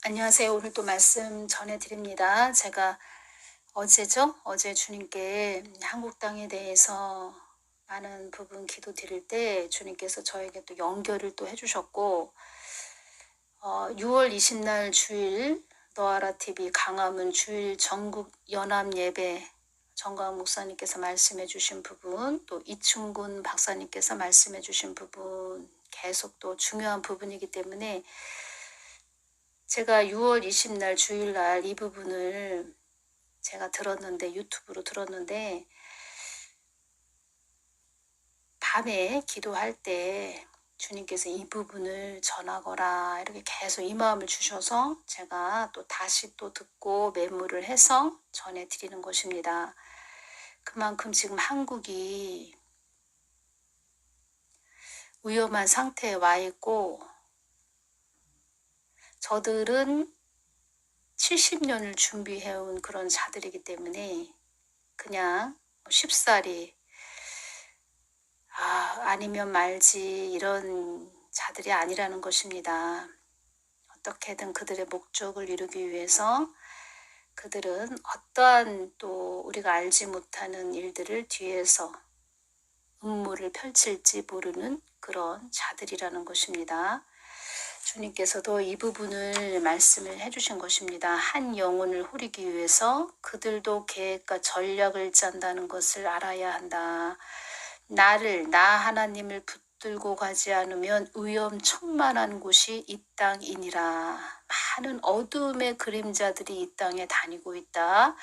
안녕하세요. 오늘 또 말씀 전해드립니다. 제가 어제 주님께 한국 땅에 대해서 많은 부분 기도 드릴 때 주님께서 저에게 또 연결을 또 해주셨고, 6월 20날 주일 너아라 TV 강화문 주일 전국 연합 예배 정광 목사님께서 말씀해 주신 부분, 또 이충군 박사님께서 말씀해 주신 부분 계속 또 중요한 부분이기 때문에 제가 6월 20날 주일날 이 부분을 제가 들었는데, 유튜브로 들었는데, 밤에 기도할 때 주님께서 이 부분을 전하거라 이렇게 계속 이 마음을 주셔서 제가 또 다시 또 듣고 메모를 해서 전해드리는 것입니다. 그만큼 지금 한국이 위험한 상태에 와 있고, 저들은 70년을 준비해온 그런 자들이기 때문에 그냥 쉽사리 아니면 말지 이런 자들이 아니라는 것입니다. 어떻게든 그들의 목적을 이루기 위해서 그들은 어떠한 또 우리가 알지 못하는 일들을 뒤에서 음모를 펼칠지 모르는 그런 자들이라는 것입니다. 주님께서도 이 부분을 말씀을 해주신 것입니다. 한 영혼을 후리기 위해서 그들도 계획과 전략을 짠다는 것을 알아야 한다. 나 하나님을 붙들고 가지 않으면 위험천만한 곳이 이 땅이니라. 많은 어둠의 그림자들이 이 땅에 다니고 있다.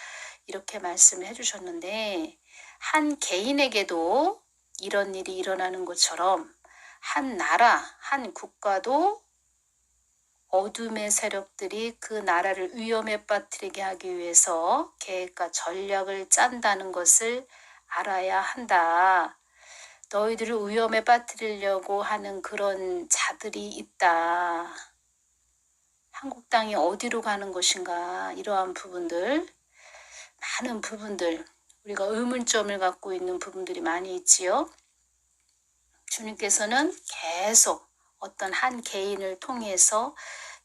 이렇게 말씀을 해주셨는데, 한 개인에게도 이런 일이 일어나는 것처럼 한 나라, 한 국가도 어둠의 세력들이 그 나라를 위험에 빠뜨리게 하기 위해서 계획과 전략을 짠다는 것을 알아야 한다. 너희들을 위험에 빠뜨리려고 하는 그런 자들이 있다. 한국 땅이 어디로 가는 것인가, 이러한 부분들, 많은 부분들, 우리가 의문점을 갖고 있는 부분들이 많이 있지요. 주님께서는 계속 어떤 한 개인을 통해서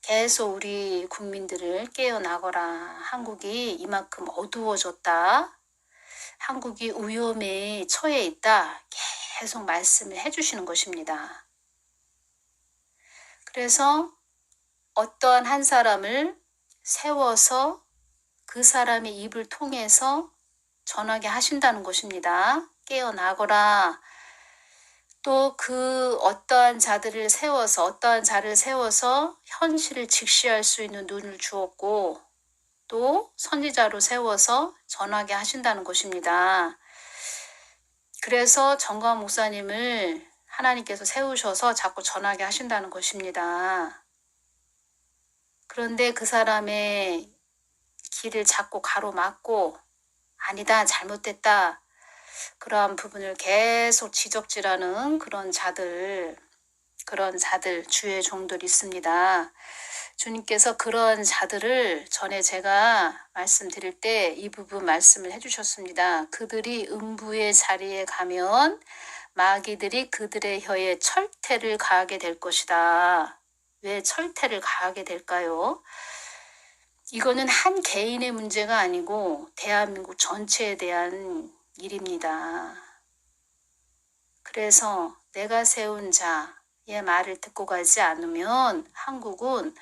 계속 우리 국민들을 깨어나거라. 한국이 이만큼 어두워졌다. 한국이 위험에 처해 있다. 계속 말씀을 해주시는 것입니다. 그래서 어떠한 한 사람을 세워서 그 사람의 입을 통해서 전하게 하신다는 것입니다. 깨어나거라. 또 그 어떠한 자들을 세워서, 어떠한 자를 세워서 현실을 직시할 수 있는 눈을 주었고, 또 선지자로 세워서 전하게 하신다는 것입니다. 그래서 정광 목사님을 하나님께서 세우셔서 자꾸 전하게 하신다는 것입니다. 그런데 그 사람의 길을 자꾸 가로막고, 아니다, 잘못됐다, 그러한 부분을 계속 지적질하는 그런 자들, 주의 종들이 있습니다. 주님께서 그런 자들을 전에 제가 말씀드릴 때 이 부분 말씀을 해주셨습니다. 그들이 음부의 자리에 가면 마귀들이 그들의 혀에 철퇴를 가하게 될 것이다. 왜 철퇴를 가하게 될까요? 이거는 한 개인의 문제가 아니고 대한민국 전체에 대한 일입니다. 그래서 내가 세운 자의 말을 듣고 가지 않으면 한국은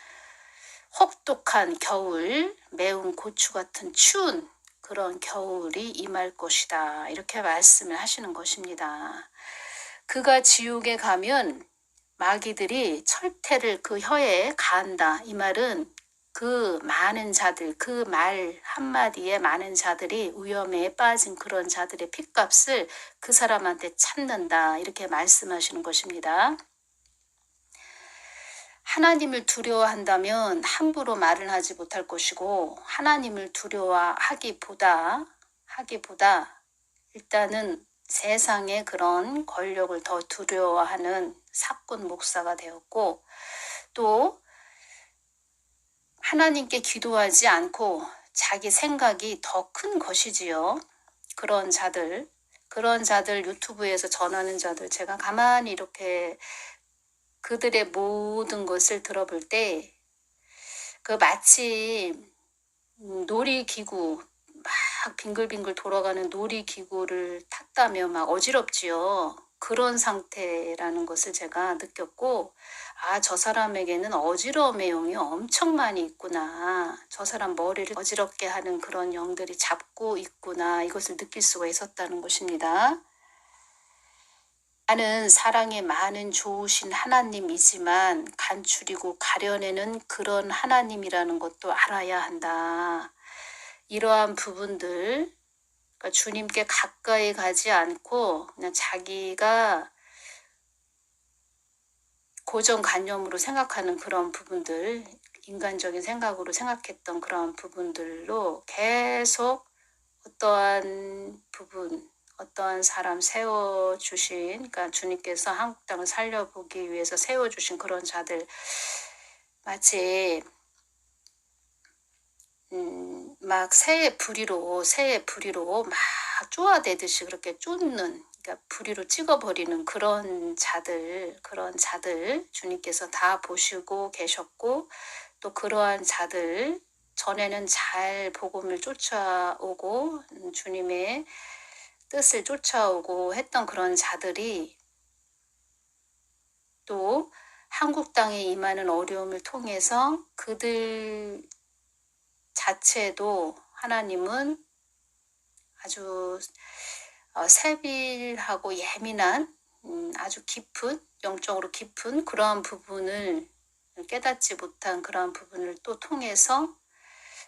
혹독한 겨울, 매운 고추 같은 추운 그런 겨울이 임할 것이다. 이렇게 말씀을 하시는 것입니다. 그가 지옥에 가면 마귀들이 철퇴를 그 혀에 가한다. 이 말은 그 많은 자들, 그 말 한마디에 많은 자들이 위험에 빠진 그런 자들의 핏값을 그 사람한테 찾는다. 이렇게 말씀하시는 것입니다. 하나님을 두려워한다면 함부로 말을 하지 못할 것이고, 하나님을 두려워하기보다 일단은 세상의 그런 권력을 더 두려워하는 사꾼 목사가 되었고, 또 하나님께 기도하지 않고 자기 생각이 더 큰 것이지요. 그런 자들 유튜브에서 전하는 자들, 제가 가만히 이렇게 그들의 모든 것을 들어볼 때 그 마치 놀이기구, 막 빙글빙글 돌아가는 놀이기구를 탔다면 막 어지럽지요. 그런 상태라는 것을 제가 느꼈고, 아, 저 사람에게는 어지러움의 영이 엄청 많이 있구나. 저 사람 머리를 어지럽게 하는 그런 영들이 잡고 있구나. 이것을 느낄 수가 있었다는 것입니다. 나는 사랑이 많은 좋으신 하나님이지만 간추리고 가려내는 그런 하나님이라는 것도 알아야 한다. 이러한 부분들, 그러니까 주님께 가까이 가지 않고 그냥 자기가 고정관념으로 생각하는 그런 부분들, 인간적인 생각으로 생각했던 그런 부분들로 계속 어떠한 부분, 어떠한 사람 세워주신, 그러니까 주님께서 한국 땅을 살려보기 위해서 세워주신 그런 자들, 마치 막 새의 부리로 막 쪼아대듯이 그렇게 쫓는, 그러니까 부리로 찍어버리는 그런 자들 주님께서 다 보시고 계셨고, 또 그러한 자들, 전에는 잘 복음을 쫓아오고 주님의 뜻을 쫓아오고 했던 그런 자들이 또 한국 땅에 임하는 어려움을 통해서 그들 자체도 하나님은 아주 세밀하고 예민한, 아주 깊은, 영적으로 깊은 그러한 부분을 깨닫지 못한 그러한 부분을 또 통해서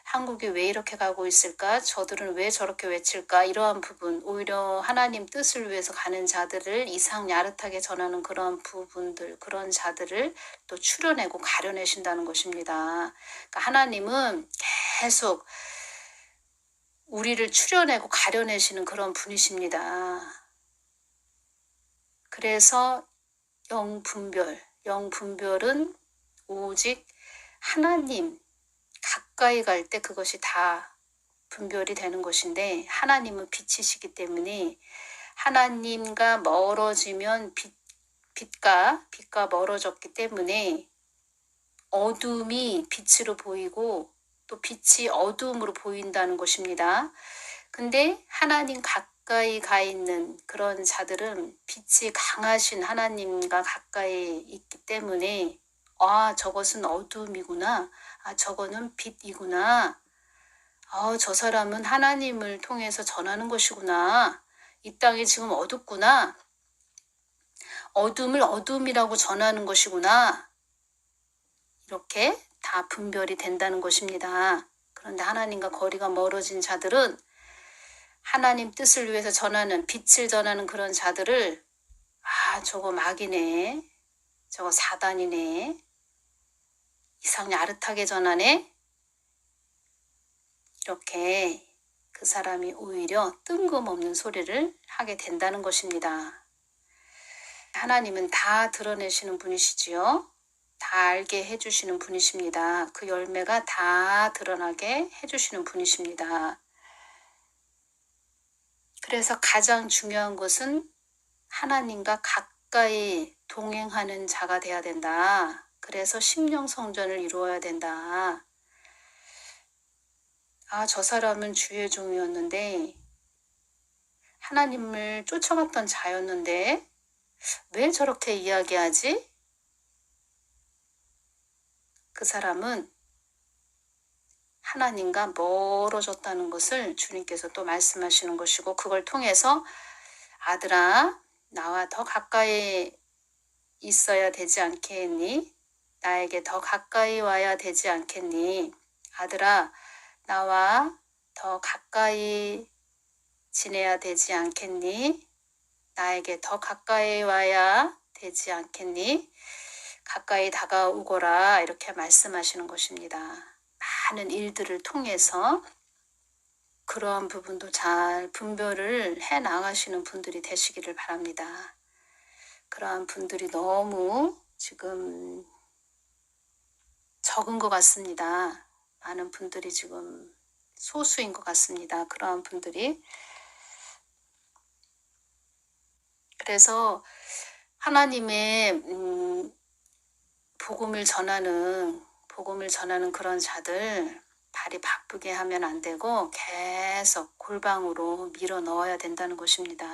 한국이 왜 이렇게 가고 있을까? 저들은 왜 저렇게 외칠까? 이러한 부분, 오히려 하나님 뜻을 위해서 가는 자들을 이상 야릇하게 전하는 그런 부분들, 그런 자들을 또 추려내고 가려내신다는 것입니다. 그러니까 하나님은 계속 우리를 추려내고 가려내시는 그런 분이십니다. 그래서 영분별은 오직 하나님 가까이 갈 때 그것이 다 분별이 되는 것인데, 하나님은 빛이시기 때문에 하나님과 멀어지면 빛과 멀어졌기 때문에 어둠이 빛으로 보이고 또 빛이 어둠으로 보인다는 것입니다. 근데 하나님 가까이 가 있는 그런 자들은 빛이 강하신 하나님과 가까이 있기 때문에, 아, 저것은 어둠이구나. 아, 저거는 빛이구나. 저 사람은 하나님을 통해서 전하는 것이구나. 이 땅이 지금 어둡구나. 어둠을 어둠이라고 전하는 것이구나. 이렇게 다 분별이 된다는 것입니다. 그런데 하나님과 거리가 멀어진 자들은 하나님 뜻을 위해서 전하는, 빛을 전하는 그런 자들을, 아, 저거 마귀네. 저거 사단이네. 이상 야릇하게 전하네. 이렇게 그 사람이 오히려 뜬금없는 소리를 하게 된다는 것입니다. 하나님은 다 드러내시는 분이시지요. 다 알게 해주시는 분이십니다. 그 열매가 다 드러나게 해주시는 분이십니다. 그래서 가장 중요한 것은 하나님과 가까이 동행하는 자가 돼야 된다. 그래서 심령성전을 이루어야 된다. 아, 저 사람은 주의 종이었는데, 하나님을 쫓아갔던 자였는데 왜 저렇게 이야기하지? 그 사람은 하나님과 멀어졌다는 것을 주님께서 또 말씀하시는 것이고, 그걸 통해서 아들아, 나와 더 가까이 있어야 되지 않겠니? 나에게 더 가까이 와야 되지 않겠니? 아들아, 나와 더 가까이 지내야 되지 않겠니? 나에게 더 가까이 와야 되지 않겠니? 가까이 다가오거라. 이렇게 말씀하시는 것입니다. 많은 일들을 통해서 그러한 부분도 잘 분별을 해 나가시는 분들이 되시기를 바랍니다. 그러한 분들이 너무 지금 적은 것 같습니다. 많은 분들이 지금 소수인 것 같습니다. 그러한 분들이. 그래서 하나님의 복음을 전하는 복음을 전하는 그런 자들 발이 바쁘게 하면 안 되고 계속 골방으로 밀어 넣어야 된다는 것입니다.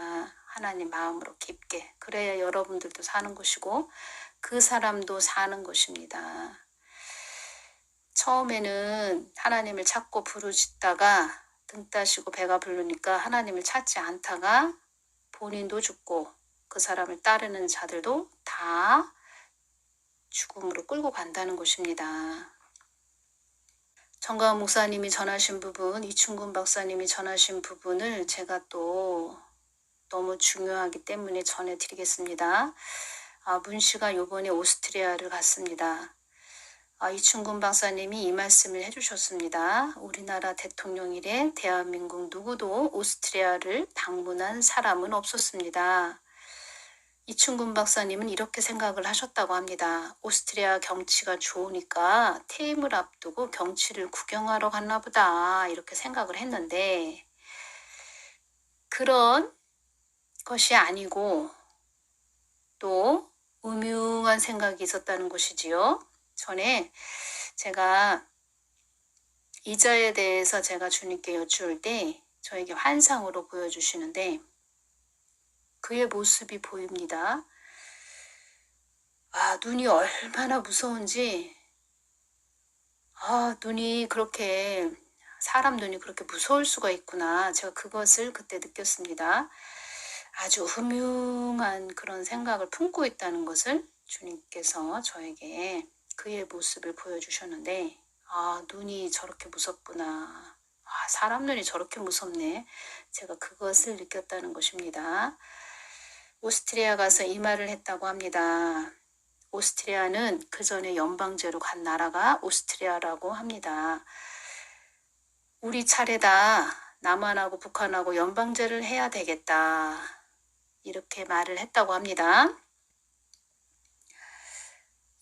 하나님 마음으로 깊게. 그래야 여러분들도 사는 것이고 그 사람도 사는 것입니다. 처음에는 하나님을 찾고 부르짖다가 등 따시고 배가 부르니까 하나님을 찾지 않다가 본인도 죽고 그 사람을 따르는 자들도 다 죽음으로 끌고 간다는 것입니다. 정가은 목사님이 전하신 부분, 이충근 박사님이 전하신 부분을 제가 또 너무 중요하기 때문에 전해드리겠습니다. 문 씨가 요번에 오스트리아를 갔습니다. 이충근 박사님이 이 말씀을 해주셨습니다. 우리나라 대통령 이래 대한민국 누구도 오스트리아를 방문한 사람은 없었습니다. 이충근 박사님은 이렇게 생각을 하셨다고 합니다. 오스트리아 경치가 좋으니까 퇴임을 앞두고 경치를 구경하러 갔나 보다 이렇게 생각을 했는데 그런 것이 아니고 또 음흉한 생각이 있었다는 것이지요. 전에 제가 이자에 대해서 제가 주님께 여쭈을 때 저에게 환상으로 보여주시는데 그의 모습이 보입니다. 눈이 얼마나 무서운지 눈이 그렇게 사람 눈이 그렇게 무서울 수가 있구나. 제가 그것을 그때 느꼈습니다. 아주 흠흉한 그런 생각을 품고 있다는 것을 주님께서 저에게 그의 모습을 보여주셨는데 눈이 저렇게 무섭구나. 사람 눈이 저렇게 무섭네. 제가 그것을 느꼈다는 것입니다. 오스트리아 가서 이 말을 했다고 합니다. 오스트리아는 그 전에 연방제로 간 나라가 오스트리아라고 합니다. 우리 차례다. 남한하고 북한하고 연방제를 해야 되겠다. 이렇게 말을 했다고 합니다.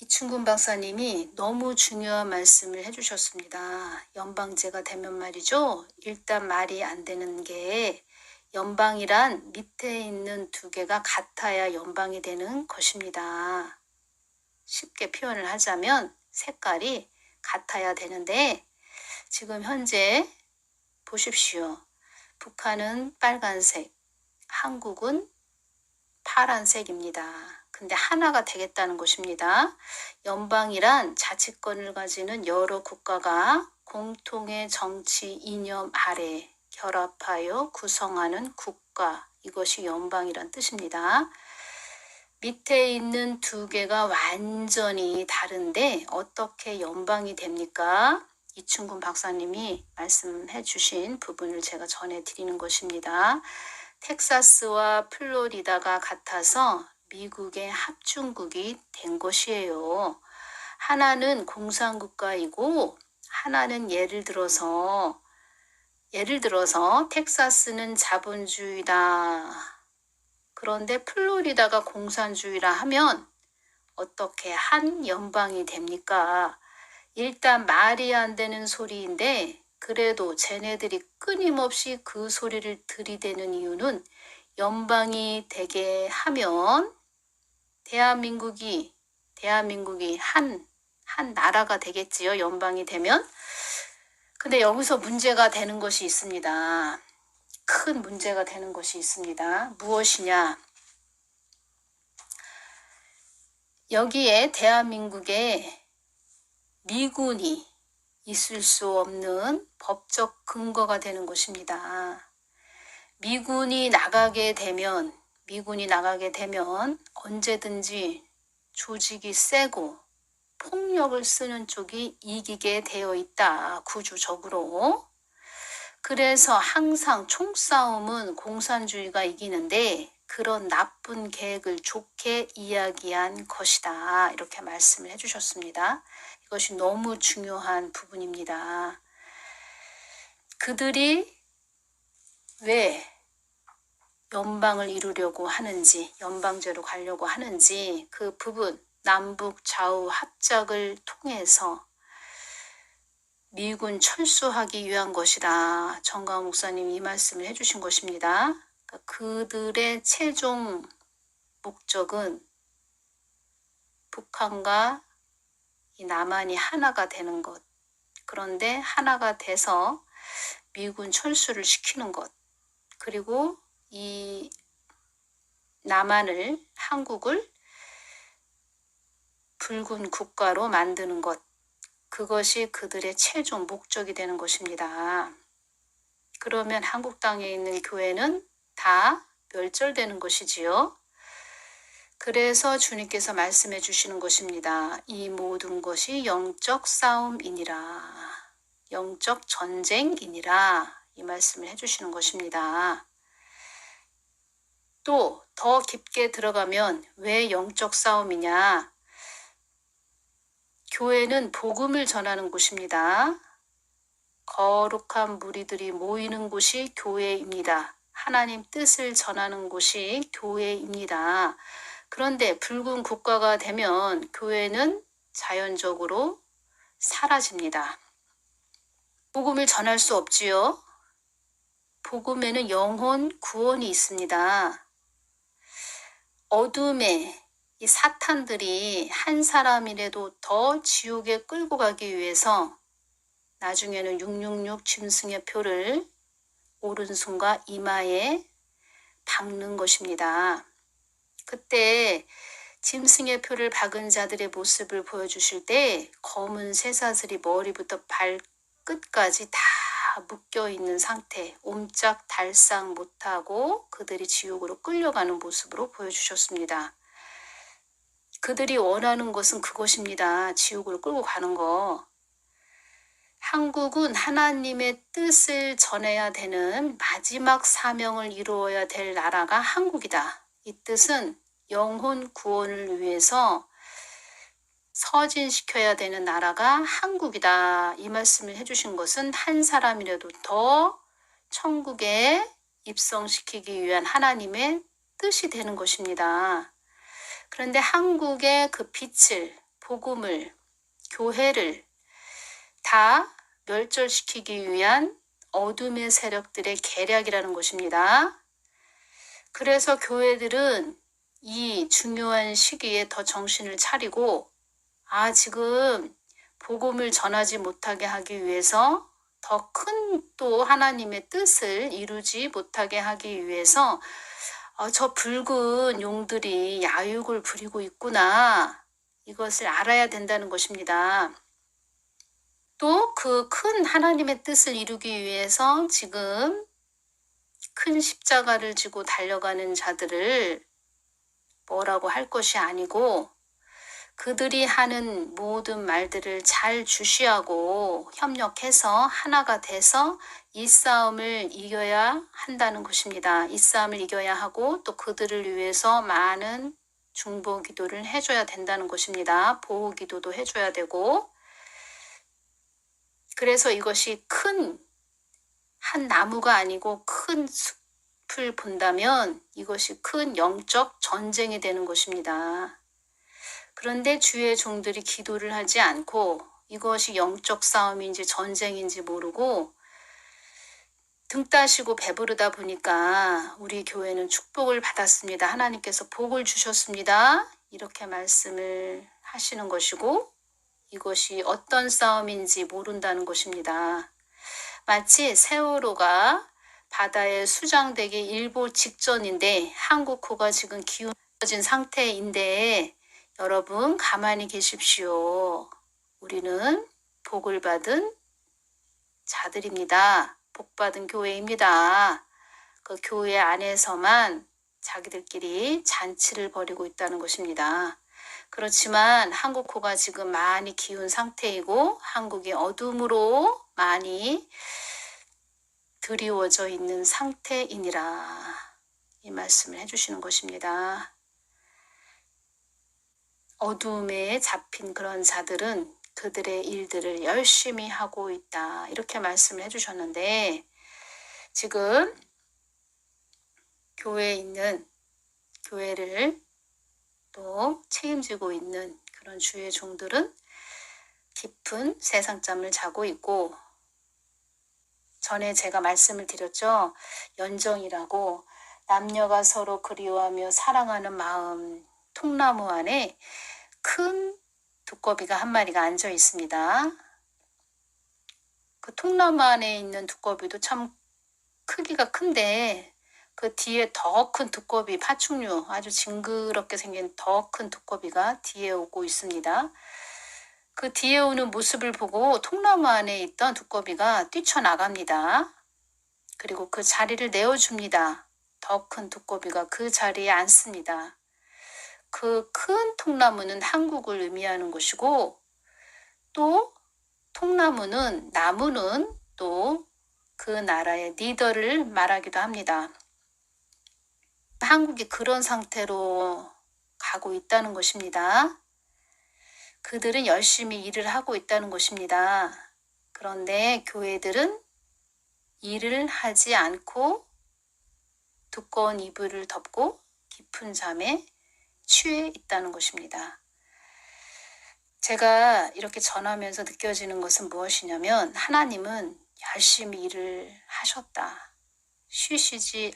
이충근 박사님이 너무 중요한 말씀을 해주셨습니다. 연방제가 되면 말이죠. 일단 말이 안 되는 게 연방이란 밑에 있는 두 개가 같아야 연방이 되는 것입니다. 쉽게 표현을 하자면 색깔이 같아야 되는데 지금 현재 보십시오. 북한은 빨간색, 한국은 파란색입니다. 근데 하나가 되겠다는 것입니다. 연방이란 자치권을 가지는 여러 국가가 공통의 정치 이념 아래 결합하여 구성하는 국가, 이것이 연방이란 뜻입니다. 밑에 있는 두 개가 완전히 다른데 어떻게 연방이 됩니까? 이충근 박사님이 말씀해 주신 부분을 제가 전해드리는 것입니다. 텍사스와 플로리다가 같아서 미국의 합중국이 된 것이에요. 하나는 공산국가이고 하나는 예를 들어서 텍사스는 자본주의다. 그런데 플로리다가 공산주의라 하면 어떻게 한 연방이 됩니까? 일단 말이 안 되는 소리인데 그래도 쟤네들이 끊임없이 그 소리를 들이대는 이유는 연방이 되게 하면 대한민국이 한 나라가 되겠지요. 연방이 되면. 근데 여기서 문제가 되는 것이 있습니다. 큰 문제가 되는 것이 있습니다. 무엇이냐? 여기에 대한민국에 미군이 있을 수 없는 법적 근거가 되는 것입니다. 미군이 나가게 되면 언제든지 조직이 세고 폭력을 쓰는 쪽이 이기게 되어 있다. 구조적으로. 그래서 항상 총싸움은 공산주의가 이기는데 그런 나쁜 계획을 좋게 이야기한 것이다. 이렇게 말씀을 해주셨습니다. 이것이 너무 중요한 부분입니다. 그들이 왜 연방을 이루려고 하는지, 연방제로 가려고 하는지 그 부분, 남북 좌우 합작을 통해서 미군 철수하기 위한 것이다. 정가은 목사님이 이 말씀을 해주신 것입니다. 그러니까 그들의 최종 목적은 북한과 이 남한이 하나가 되는 것. 그런데 하나가 돼서 미군 철수를 시키는 것. 그리고 이 남한을, 한국을 붉은 국가로 만드는 것. 그것이 그들의 최종 목적이 되는 것입니다. 그러면 한국 땅에 있는 교회는 다 멸절되는 것이지요. 그래서 주님께서 말씀해 주시는 것입니다. 이 모든 것이 영적 싸움이니라. 영적 전쟁이니라. 이 말씀을 해주시는 것입니다. 또 더 깊게 들어가면 왜 영적 싸움이냐? 교회는 복음을 전하는 곳입니다. 거룩한 무리들이 모이는 곳이 교회입니다. 하나님 뜻을 전하는 곳이 교회입니다. 그런데 붉은 국가가 되면 교회는 자연적으로 사라집니다. 복음을 전할 수 없지요. 복음에는 영혼 구원이 있습니다. 어둠의 이 사탄들이 한 사람이라도 더 지옥에 끌고 가기 위해서 나중에는 666 짐승의 표를 오른손과 이마에 박는 것입니다. 그때 짐승의 표를 박은 자들의 모습을 보여주실 때 검은 쇠사슬이 머리부터 발끝까지 다 묶여있는 상태, 옴짝달싹 못하고 그들이 지옥으로 끌려가는 모습으로 보여주셨습니다. 그들이 원하는 것은 그것입니다. 지옥으로 끌고 가는 거. 한국은 하나님의 뜻을 전해야 되는 마지막 사명을 이루어야 될 나라가 한국이다. 이 뜻은 영혼 구원을 위해서 서진시켜야 되는 나라가 한국이다. 이 말씀을 해주신 것은 한 사람이라도 더 천국에 입성시키기 위한 하나님의 뜻이 되는 것입니다. 그런데 한국의 그 빛을, 복음을, 교회를 다 멸절시키기 위한 어둠의 세력들의 계략이라는 것입니다. 그래서 교회들은 이 중요한 시기에 더 정신을 차리고 지금 복음을 전하지 못하게 하기 위해서 더 큰 또 하나님의 뜻을 이루지 못하게 하기 위해서 저 붉은 용들이 야육을 부리고 있구나. 이것을 알아야 된다는 것입니다. 또 그 큰 하나님의 뜻을 이루기 위해서 지금 큰 십자가를 지고 달려가는 자들을 뭐라고 할 것이 아니고 그들이 하는 모든 말들을 잘 주시하고 협력해서 하나가 돼서 이 싸움을 이겨야 한다는 것입니다. 이 싸움을 이겨야 하고 또 그들을 위해서 많은 중보 기도를 해줘야 된다는 것입니다. 보호 기도도 해줘야 되고 그래서 이것이 큰 한 나무가 아니고 큰 숲을 본다면 이것이 큰 영적 전쟁이 되는 것입니다. 그런데 주의 종들이 기도를 하지 않고 이것이 영적 싸움인지 전쟁인지 모르고 등 따시고 배부르다 보니까 우리 교회는 축복을 받았습니다. 하나님께서 복을 주셨습니다. 이렇게 말씀을 하시는 것이고 이것이 어떤 싸움인지 모른다는 것입니다. 마치 세월호가 바다에 수장되기 일보 직전인데 한국호가 지금 기울어진 상태인데 여러분 가만히 계십시오. 우리는 복을 받은 자들입니다. 복받은 교회입니다. 그 교회 안에서만 자기들끼리 잔치를 벌이고 있다는 것입니다. 그렇지만 한국호가 지금 많이 기운 상태이고 한국이 어둠으로 많이 드리워져 있는 상태이니라. 이 말씀을 해주시는 것입니다. 어둠에 잡힌 그런 자들은 그들의 일들을 열심히 하고 있다. 이렇게 말씀을 해주셨는데 지금 교회에 있는 교회를 또 책임지고 있는 그런 주의 종들은 깊은 세상잠을 자고 있고 전에 제가 말씀을 드렸죠. 연정이라고 남녀가 서로 그리워하며 사랑하는 마음 통나무 안에 큰 두꺼비가 한 마리가 앉아 있습니다. 그 통나무 안에 있는 두꺼비도 참 크기가 큰데 그 뒤에 더 큰 두꺼비, 파충류, 아주 징그럽게 생긴 더 큰 두꺼비가 뒤에 오고 있습니다. 그 뒤에 오는 모습을 보고 통나무 안에 있던 두꺼비가 뛰쳐나갑니다. 그리고 그 자리를 내어줍니다. 더 큰 두꺼비가 그 자리에 앉습니다. 그 큰 통나무는 한국을 의미하는 것이고, 또 나무는 또 그 나라의 리더를 말하기도 합니다. 한국이 그런 상태로 가고 있다는 것입니다. 그들은 열심히 일을 하고 있다는 것입니다. 그런데 교회들은 일을 하지 않고 두꺼운 이불을 덮고 깊은 잠에 취해 있다는 것입니다. 제가 이렇게 전하면서 느껴지는 것은 무엇이냐면, 하나님은 열심히 일을 하셨다. 쉬지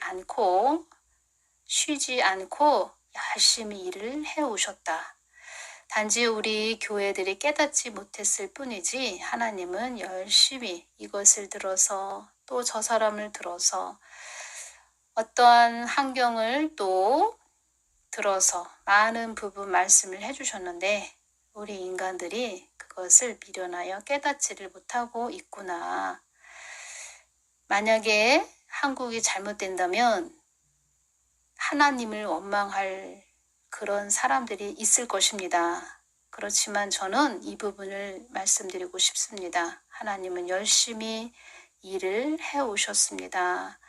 않고 열심히 일을 해오셨다. 단지 우리 교회들이 깨닫지 못했을 뿐이지, 하나님은 열심히 이것을 들어서 또 저 사람을 들어서 어떠한 환경을 또 들어서 많은 부분 말씀을 해주셨는데, 우리 인간들이 그것을 미련하여 깨닫지를 못하고 있구나. 만약에 한국이 잘못된다면 하나님을 원망할 그런 사람들이 있을 것입니다. 그렇지만 저는 이 부분을 말씀드리고 싶습니다. 하나님은 열심히 일을 해오셨습니다.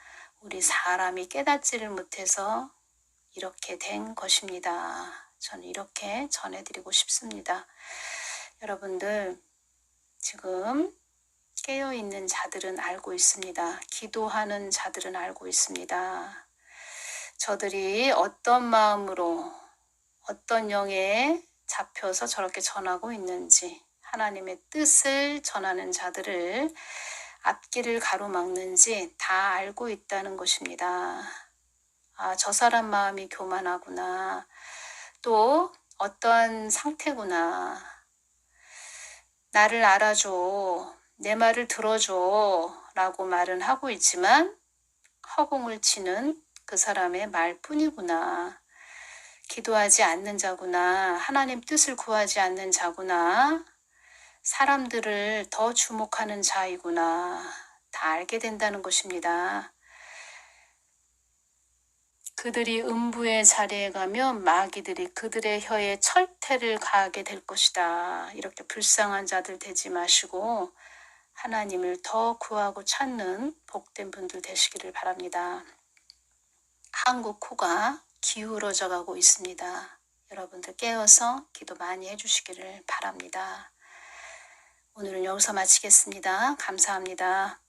우리 사람이 깨닫지를 못해서 이렇게 된 것입니다. 저는 이렇게 전해드리고 싶습니다. 여러분들, 지금 깨어있는 자들은 알고 있습니다. 기도하는 자들은 알고 있습니다. 저들이 어떤 마음으로, 어떤 영에 잡혀서 저렇게 전하고 있는지, 하나님의 뜻을 전하는 자들을 앞길을 가로막는지 다 알고 있다는 것입니다. 아, 저 사람 마음이 교만하구나. 또 어떠한 상태구나. 나를 알아줘. 내 말을 들어줘. 라고 말은 하고 있지만 허공을 치는 그 사람의 말뿐이구나. 기도하지 않는 자구나. 하나님 뜻을 구하지 않는 자구나. 사람들을 더 주목하는 자이구나. 다 알게 된다는 것입니다. 그들이 음부의 자리에 가면 마귀들이 그들의 혀에 철퇴를 가하게 될 것이다. 이렇게 불쌍한 자들 되지 마시고 하나님을 더 구하고 찾는 복된 분들 되시기를 바랍니다. 한국 코가 기울어져 가고 있습니다. 여러분들 깨어서 기도 많이 해주시기를 바랍니다. 오늘은 여기서 마치겠습니다. 감사합니다.